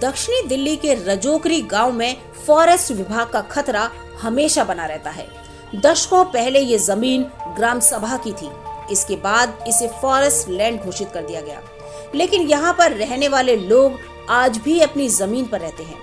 दक्षिणी दिल्ली के रजोकरी गांव में फॉरेस्ट विभाग का खतरा हमेशा बना रहता है। दशकों पहले ये जमीन ग्राम सभा की थी। इसके बाद इसे फॉरेस्ट लैंड घोषित कर दिया गया, लेकिन यहाँ पर रहने वाले लोग आज भी अपनी जमीन पर रहते हैं।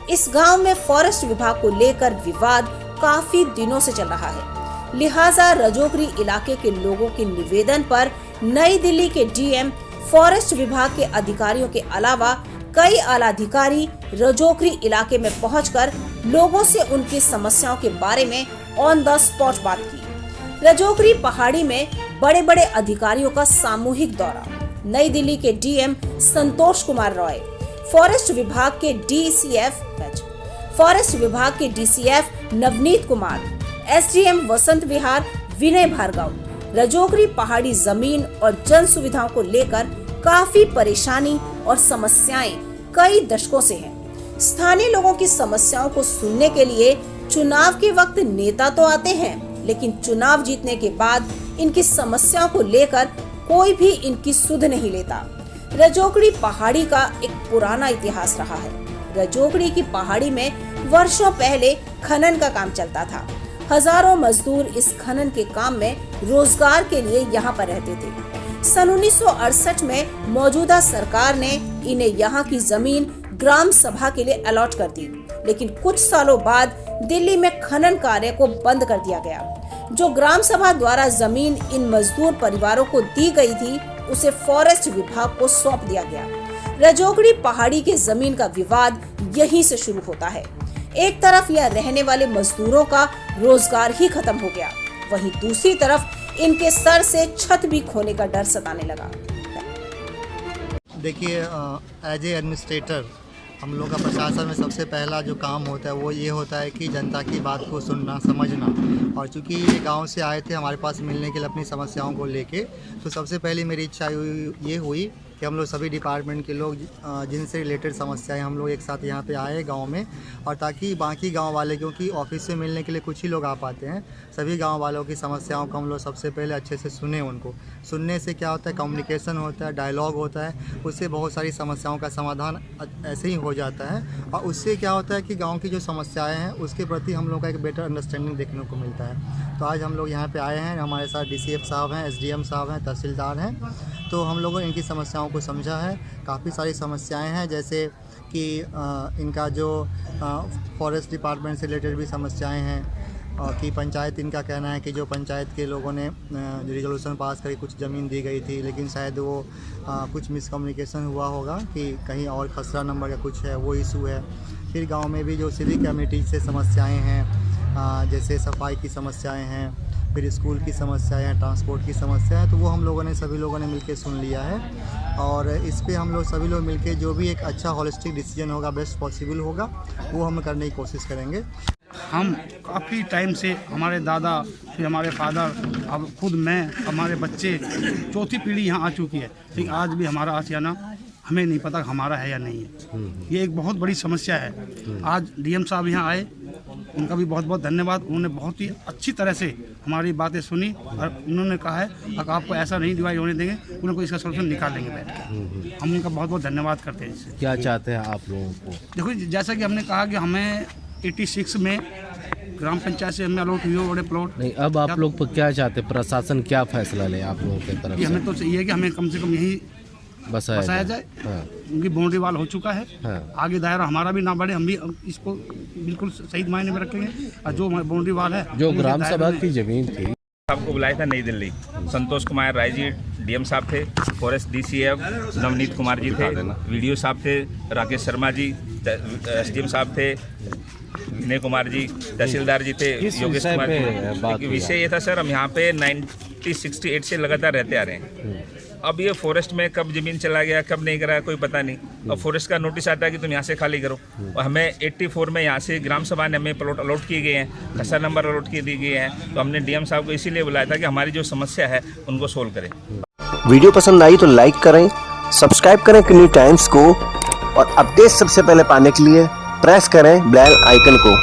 इस गांव में फॉरेस्ट विभाग को लेकर विवाद काफी दिनों से चल रहा है। लिहाजा रजोकरी इलाके के लोगों के निवेदन पर नई दिल्ली के डीएम, फॉरेस्ट विभाग के अधिकारियों के अलावा कई आला अधिकारी रजोकरी इलाके में पहुंचकर लोगों से उनकी समस्याओं के बारे में ऑन द स्पॉट बात की। रजोकरी पहाड़ी में बड़े बड़े अधिकारियों का सामूहिक दौरा। नई दिल्ली के डीएम संतोष कुमार रॉय, फॉरेस्ट विभाग के डीसीएफ नवनीत कुमार, एसडीएम वसंत विहार विनय भार्गव रजोकरी पहाड़ी जमीन और जन सुविधाओं को लेकर काफी परेशानी और समस्याएं कई दशकों से हैं। स्थानीय लोगों की समस्याओं को सुनने के लिए चुनाव के वक्त नेता तो आते हैं, लेकिन चुनाव जीतने के बाद इनकी समस्याओं को लेकर कोई भी इनकी सुध नहीं लेता। रजोकड़ी पहाड़ी का एक पुराना इतिहास रहा है। रजोकड़ी की पहाड़ी में वर्षों पहले खनन का काम चलता था। हजारों मजदूर इस खनन के काम में रोजगार के लिए यहाँ पर रहते थे। सन 1968 में मौजूदा सरकार ने इन्हें यहाँ की जमीन ग्राम सभा के लिए अलॉट कर दी, लेकिन कुछ सालों बाद दिल्ली में खनन कार्य को बंद कर दिया गया। जो ग्राम सभा द्वारा जमीन इन मजदूर परिवारों को दी गई थी, उसे फॉरेस्ट विभाग को सौंप दिया गया। रजोकड़ी पहाड़ी के जमीन का विवाद यहीं से शुरू होता है। एक तरफ यह रहने वाले मजदूरों का रोजगार ही खत्म हो गया, वहीं दूसरी तरफ इनके सर से छत भी खोने का डर सताने लगा। देखिए, एज ए एडमिनिस्ट्रेटर हम लोग का प्रशासन में सबसे पहला जो काम होता है वो ये होता है कि जनता की बात को सुनना, समझना। और चूँकि ये गांव से आए थे हमारे पास मिलने के लिए अपनी समस्याओं को लेके, तो सबसे पहले मेरी इच्छा ये हुई कि हम लोग सभी डिपार्टमेंट के लोग जिनसे रिलेटेड समस्याएं हम लोग एक साथ यहाँ पे आए गांव में, और ताकि बाकी गांव वाले, क्योंकि ऑफिस से मिलने के लिए कुछ ही लोग आ पाते हैं, सभी गांव वालों की समस्याओं को हम लोग सबसे पहले अच्छे से सुने। उनको सुनने से क्या होता है, कम्युनिकेशन होता है, डायलॉग होता है, उससे बहुत सारी समस्याओं का समाधान ऐसे ही हो जाता है। और उससे क्या होता है कि गाँव की जो समस्याएँ हैं उसके प्रति हम लोग का एक बेटर अंडरस्टैंडिंग देखने को मिलता है। तो आज हम लोग यहाँ पर आए हैं, हमारे साथ DCF साहब हैं, SDM साहब हैं, तहसीलदार हैं। तो हम लोगों ने इनकी समस्याओं को समझा है। काफ़ी सारी समस्याएं हैं, जैसे कि इनका जो फॉरेस्ट डिपार्टमेंट से रिलेटेड भी समस्याएं हैं, कि पंचायत, इनका कहना है कि जो पंचायत के लोगों ने जो रिजोल्यूशन पास करी, कुछ ज़मीन दी गई थी, लेकिन शायद वो कुछ मिसकम्युनिकेशन हुआ होगा कि कहीं और खसरा नंबर का कुछ है, वो इशू है। फिर गाँव में भी जो सिविक कमेटी से समस्याएँ हैं, जैसे सफाई की समस्याएँ हैं, फिर स्कूल की समस्याएं हैं, ट्रांसपोर्ट की समस्या है, तो वो हम लोगों ने सभी लोगों ने मिलकर सुन लिया है। और इस पे हम लोग सभी लोग मिलकर जो भी एक अच्छा होलिस्टिक डिसीजन होगा, बेस्ट पॉसिबल होगा, वो हम करने की कोशिश करेंगे। हम काफ़ी टाइम से, हमारे दादा, फिर हमारे फादर, अब खुद मैं, हमारे बच्चे, चौथी पीढ़ी यहाँ आ चुकी है, लेकिन आज भी हमारा आशियाना हमें नहीं पता हमारा है या नहीं है। ये एक बहुत बड़ी समस्या है। आज डीएम साहब यहाँ आए, उनका भी बहुत बहुत धन्यवाद। उन्होंने बहुत ही अच्छी तरह से हमारी बातें सुनी और उन्होंने कहा है अगर आपको ऐसा नहीं डिवाइड होने देंगे, उनको इसका सोल्यूशन निकालेंगे बैठ के। हम उनका बहुत बहुत धन्यवाद करते हैं। इससे क्या चाहते हैं आप लोगों को? देखो, जैसा कि हमने कहा कि हमें 86 में ग्राम पंचायत से हमें अलॉट हुए बड़े प्लॉट। नहीं, अब आप लोग क्या चाहते हैं, प्रशासन क्या फैसला ले आप लोगों की तरफ से? हमें तो चाहिए कि हमें कम से कम यही बसाया जाए। हाँ। उनकी बाउंड्री वाल हो चुका है। हाँ। आगे दायरा हमारा भी ना बढ़े, हम भी इसको बिल्कुल सही मायने में रखेंगे। और जो बाउंड्री वाल है, जो ग्राम सभा की जमीन थी, आपको बुलाया था नई दिल्ली। संतोष कुमार राय जी डीएम साहब थे, फॉरेस्ट DCF नवनीत कुमार जी थे, वीडियो साहब थे, राकेश शर्मा जी, SDM साहब थे, विनय कुमार जी, तहसीलदार जी थे, योगेश कुमार जी। विषय ये था सर, हम यहाँ पे 1968 से लगातार रहते आ रहे हैं। अब ये फॉरेस्ट में कब जमीन चला गया, कब नहीं करा, कोई पता नहीं। और फॉरेस्ट का नोटिस आता है कि तुम यहाँ से खाली करो। और हमें 84 में यहाँ से ग्राम सभा ने हमें प्लॉट अलॉट किए गए हैं, खसरा नंबर अलॉट की दी गई है। तो हमने डीएम साहब को इसीलिए बुलाया था कि हमारी जो समस्या है उनको सोल्व करें। वीडियो पसंद आई तो लाइक करें, सब्सक्राइब करें न्यू टाइम्स को, और अपडेट सबसे पहले पाने के लिए प्रेस करें बेल आइकन को।